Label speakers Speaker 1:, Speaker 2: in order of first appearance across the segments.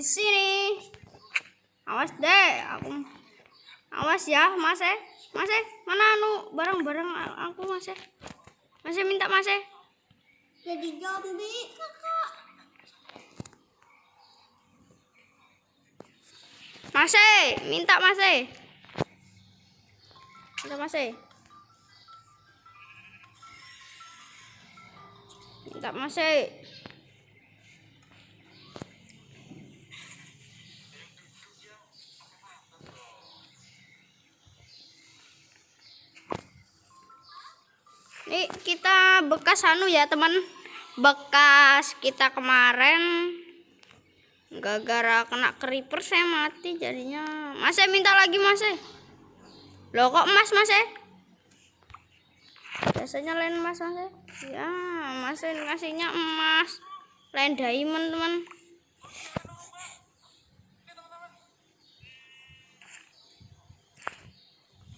Speaker 1: di sini. Awas deh, awas ya, Mas. Mana barang-barang aku, Mas? Mas minta, Mas.
Speaker 2: Jadi zombie, Kakak.
Speaker 1: Mas, minta, Mas. Minta, Mas. Minta, Mas. Ini kita bekas ya teman, bekas kita kemarin gara-gara kena creeper saya mati jadinya. Mas minta lagi, Mas. Loh kok Mas? Biasanya lain Mas. Ya, Mas ngasihnya emas, lain diamond teman.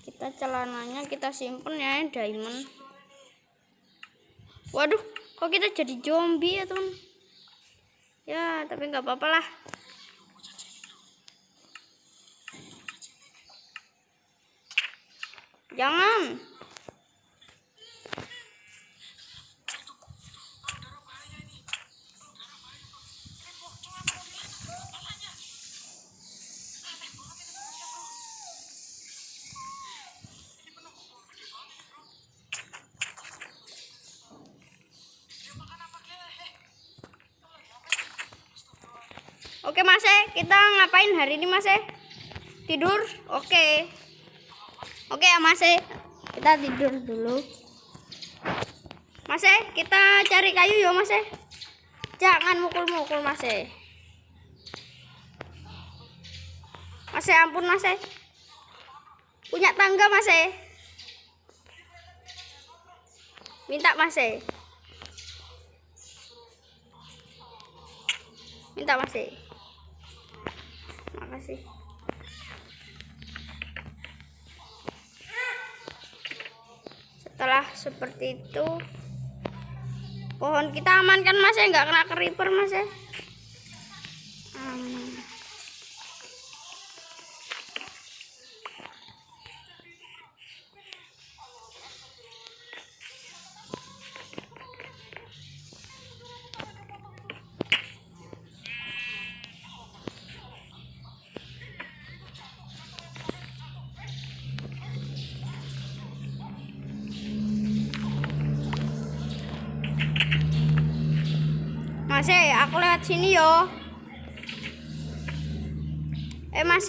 Speaker 1: Kita celananya kita simpen ya diamond. Waduh, kok kita jadi zombie ya teman? Ya, tapi nggak apa-apa lah. Jangan. Oke, Mas, kita ngapain hari ini, Mas? Tidur? Oke ya, Mas. Kita tidur dulu. Mas, kita cari kayu ya, Mas. Jangan mukul-mukul, Mas. Mas, ampun, Mas. Punya tangga, Mas. Minta, Mas. Minta, Mas. Makasih. Setelah seperti itu, pohon kita aman kan, Mas? Nggak kena creeper, Mas. Aman. Mas, aku lewat sini yo. Mas.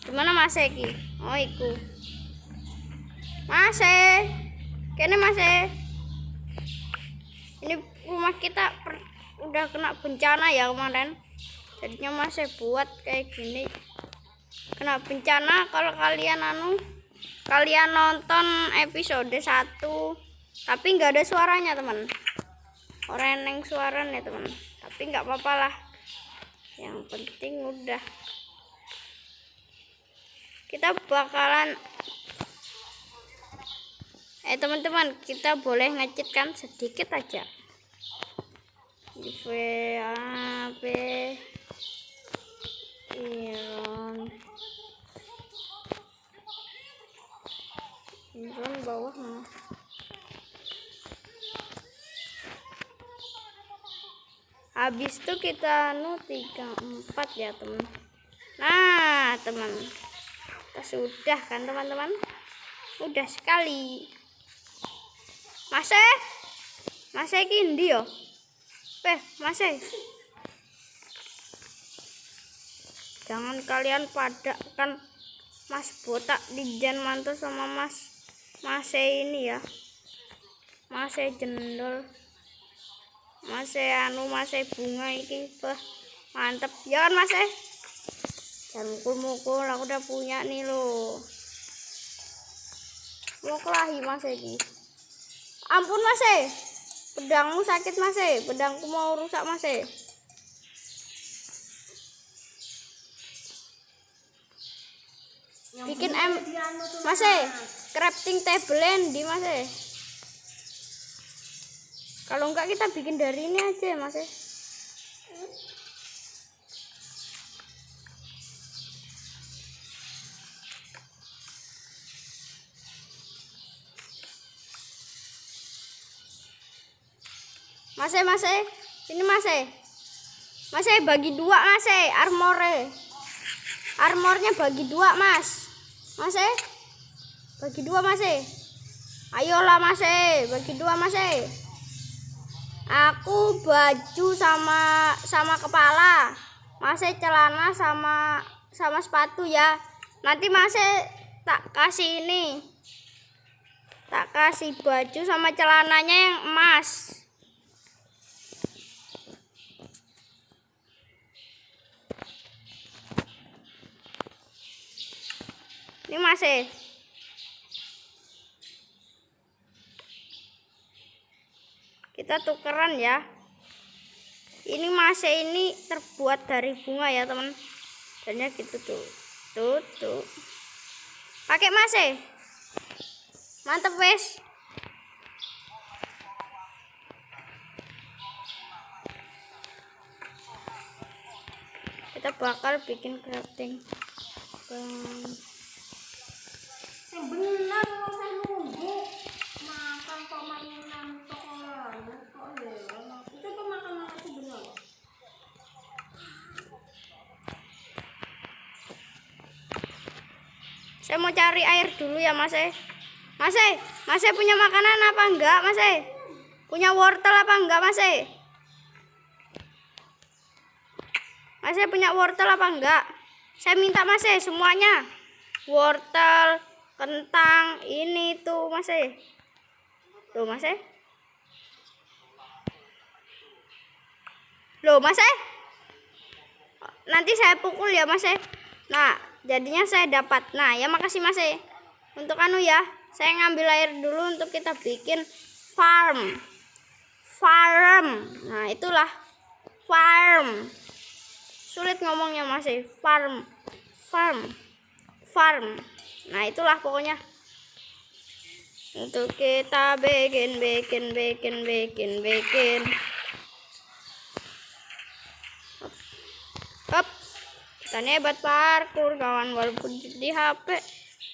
Speaker 1: Gimana, Mas ki? Oh, iku. Mas, kene, Mas. Ini rumah kita udah kena bencana ya kemarin. Jadinya Mas buat kayak gini. Kena bencana kalau kalian nonton episode 1 tapi nggak ada suaranya, teman. Orang yang suaranya, teman. Tapi nggak apa-apa lah. Yang penting udah. Kita bakalan teman-teman, kita boleh nge-cheat kan sedikit aja. VAP Iron bawah mana? Habis itu kita 34 ya, teman. Nah, teman. Kita sudah kan, teman-teman? Udah sekali. Mas iki ndi yo? Mas. Jangan kalian padakkan Mas botak Dijan mantu sama Mas ini ya. Mas jendol. Mas bunga iki mantep ya kan, Mas. Jangan mukul-mukul, aku udah punya nih loh. Mau kelahi, Mas iki. Ampun, Mas. Pedangmu sakit, Mas. Pedangku mau rusak, Mas. Bikin Mas, crafting table di, Mas. Kalau enggak kita bikin dari ini aja, Mas. Mas. Ini Mas. Mas bagi dua Mas, armornya bagi dua Mas. Mas bagi dua Mas. Ayolah Mas, bagi dua Mas. Aku baju sama kepala. Mas celana sama sepatu ya. Nanti Mas tak kasih ini. Tak kasih baju sama celananya yang emas. Ini Mas. Kita tukeran ya. Ini Mas ini terbuat dari bunga ya, teman. Dan gitu tuh. Tuh. Pakai Mas. Mantep wes. Kita bakal bikin crafting.
Speaker 2: Yang benar kalau saya nunggu makan kok mainan kok ya. Itu pemakan itu benar.
Speaker 1: Saya mau cari air dulu ya Mas. Mas punya makanan apa enggak Mas? Punya wortel apa enggak Mas? Mas punya wortel apa enggak? Saya minta Mas semuanya. Wortel, kentang, ini tuh Mas. Loh Mas. Loh Mas. Nanti saya pukul ya Mas. Nah, jadinya saya dapat. Nah, ya makasih Mas. Untuk anu ya, saya ngambil air dulu untuk kita bikin farm. Nah, itulah farm. Sulit ngomongnya Mas. Farm. Nah, itulah pokoknya. Untuk kita bikin. Hop. Kita hebat parkur kawan, walaupun di HP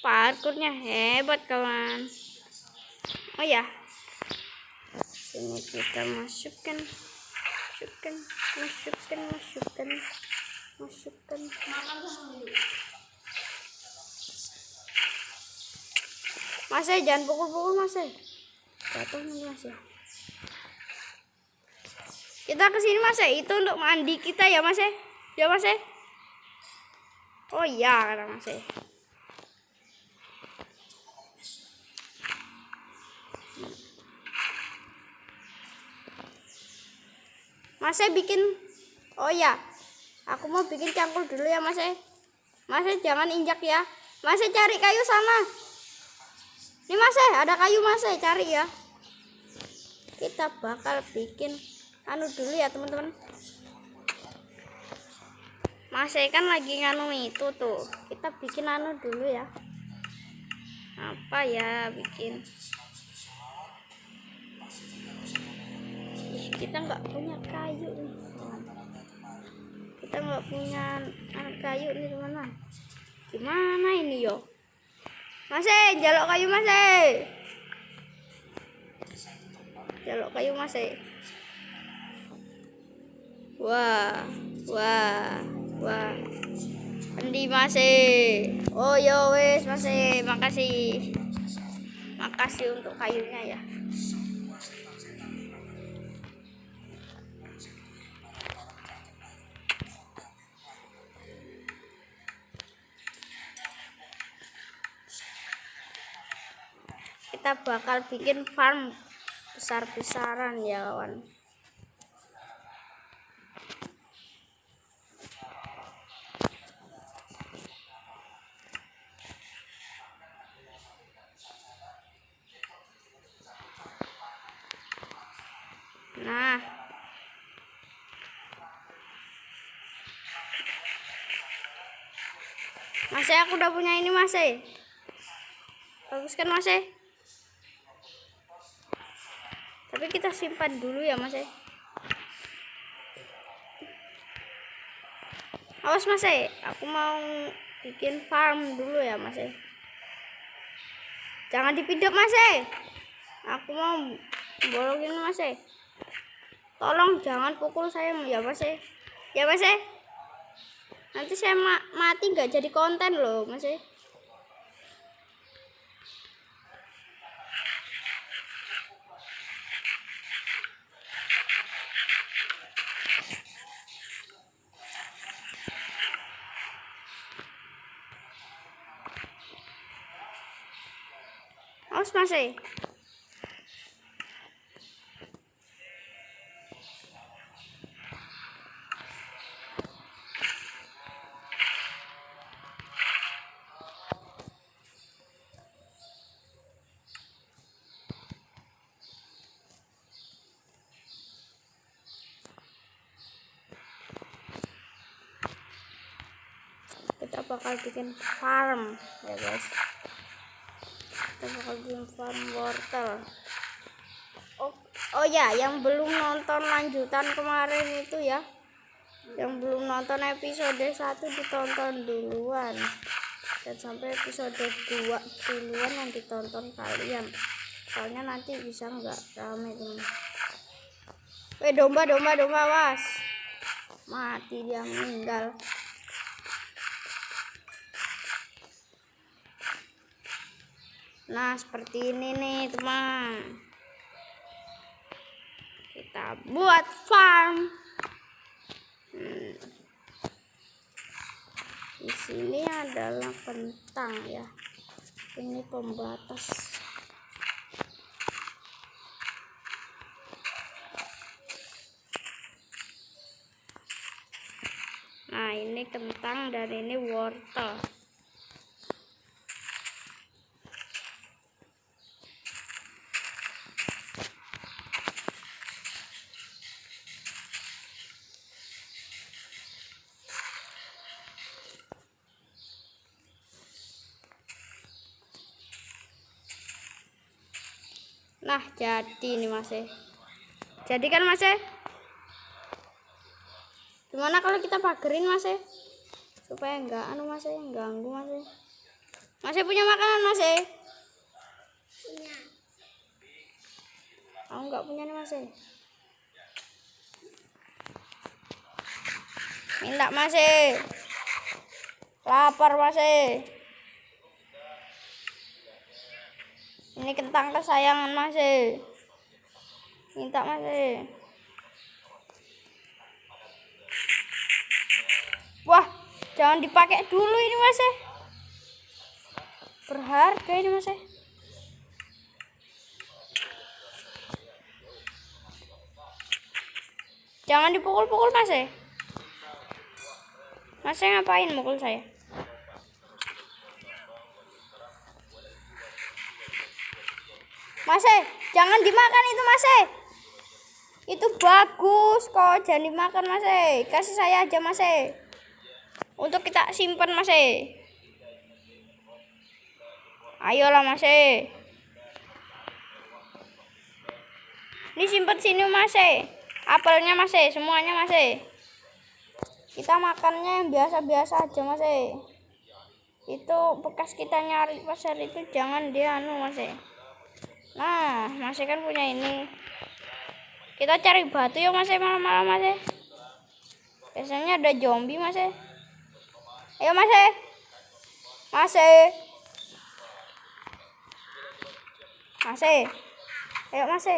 Speaker 1: parkurnya hebat kawan. Oh ya. Sini kita masukkan. Mas jangan pukul Mas. Jatuh nih Mas ya. Kita kesini Mas. Itu untuk mandi kita ya Mas. Ya Mas. Oh iya kata Mas. Mas bikin. Oh ya, aku mau bikin cangkul dulu ya Mas. Mas jangan injak ya. Mas cari kayu sana. Nih Mas, ada kayu Mas, cari ya. Kita bakal bikin anu dulu ya teman-teman. Mas kan lagi nganu itu tuh. Kita bikin anu dulu ya. Apa ya bikin? Kita nggak punya kayu nih. Kita nggak punya kayu nih teman-teman. Gimana ini yo? Mas, jaluk kayu Mas. Jaluk kayu Mas. Wah. Endi Mas. Oh yo wes Mas, makasih. Makasih untuk kayunya ya. Kita bakal bikin farm besar-besaran ya kawan. Nah, Mas, aku udah punya ini Mas. Bagus kan Mas? Tapi kita simpan dulu ya Mas. Awas Mas, aku mau bikin farm dulu ya Mas. Jangan dipiduk Mas. Aku mau bolokin Mas. Tolong jangan pukul saya ya Mas. Ya Mas. Nanti saya mati nggak jadi konten loh Mas. Awas Mas. Kita bakal bikin farm ya guys. Kita bakal bikin farm wortel. Oh ya, yang belum nonton lanjutan kemarin itu ya, yang belum nonton episode 1 ditonton duluan, dan sampai episode 2 duluan yang ditonton kalian, soalnya nanti bisa nggak rame teman. Domba was mati, dia meninggal. Nah seperti ini nih teman, kita buat farm. Di sini adalah kentang ya, ini pembatas. Nah ini kentang dan ini wortel. Nah jadi ini Mas. Jadi kan Mas. Gimana kalau kita pagerin Mas, supaya enggak Mas, ganggu Mas. Mas punya makanan Mas?
Speaker 2: Punya.
Speaker 1: Aku enggak punya nih Mas. Minta Mas. Lapar Mas. Ini kentang kesayangan Mas. Minta Mas. Wah, jangan dipakai dulu ini Mas. Berharga ini Mas. Jangan dipukul-pukul Mas. Mas ngapain mukul saya? Mas, jangan dimakan itu Mas. Itu bagus kok, jangan dimakan Mas. Kasih saya aja Mas. Untuk kita simpan Mas. Ayolah Mas. Ini simpan sini Mas. Apelnya Mas, semuanya Mas. Kita makannya yang biasa-biasa aja Mas. Itu bekas kita nyari pasar itu jangan dia Mas. Nah, Mas kan punya ini. Kita cari batu ya Mas, malam-malam Mas. Biasanya ada zombie Mas. Ayo Mas. Mas. Mas. Ayo Mas.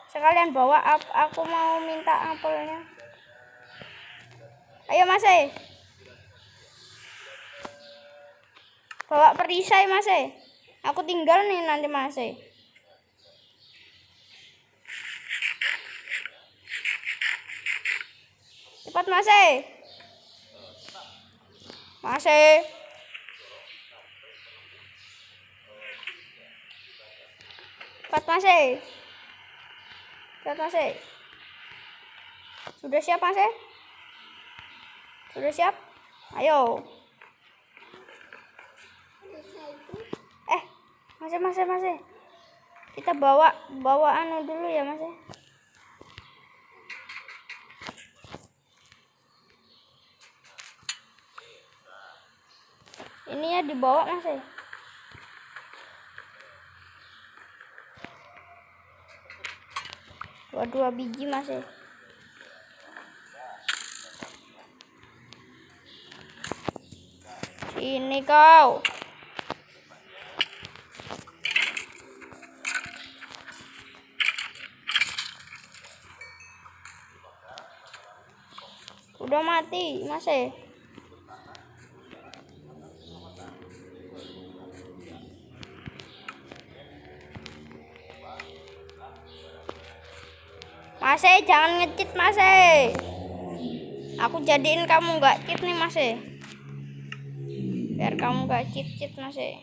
Speaker 1: Sekalian bawa aku mau minta apelnya. Ayo Mas. Bawa perisai Mas. Aku tinggal nih nanti Mas. Cepat Mas. Mas. Cepat Mas. Cepat Mas. Sudah siap Mas? Sudah siap? Ayo. Mas. Kita bawa dulu ya Mas. Ini ya dibawa Mas. Dua biji masih. Sini kau. Udah mati masih. Masih jangan nge-cheat masih. Aku jadiin kamu nggak cheat nih masih. Biar kamu nggak cheat masih.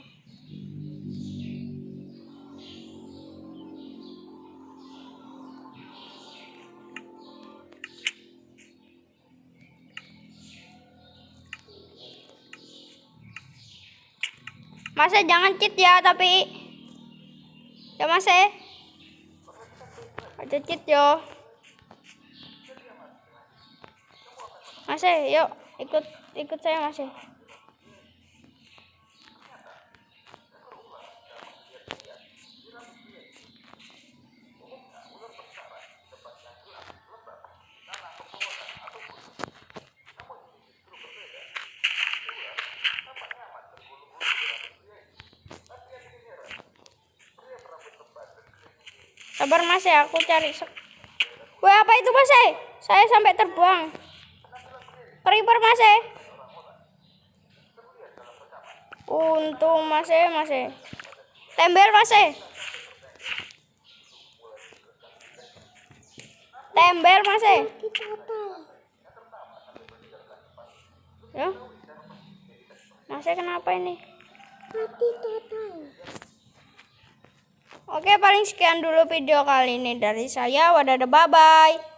Speaker 1: Masih jangan cheat ya tapi. Ya masih. Ada cheat yo. Masih, yuk ikut saya masih. Sabar mas ya, aku cari. Woi apa itu mas? Saya sampai terbang. Creeper mas. Untung mas. Tembel mas. Tembel mas. Ya. Mas kenapa ini?
Speaker 2: Mati total.
Speaker 1: Oke, paling sekian dulu video kali ini dari saya. Wadah, bye bye.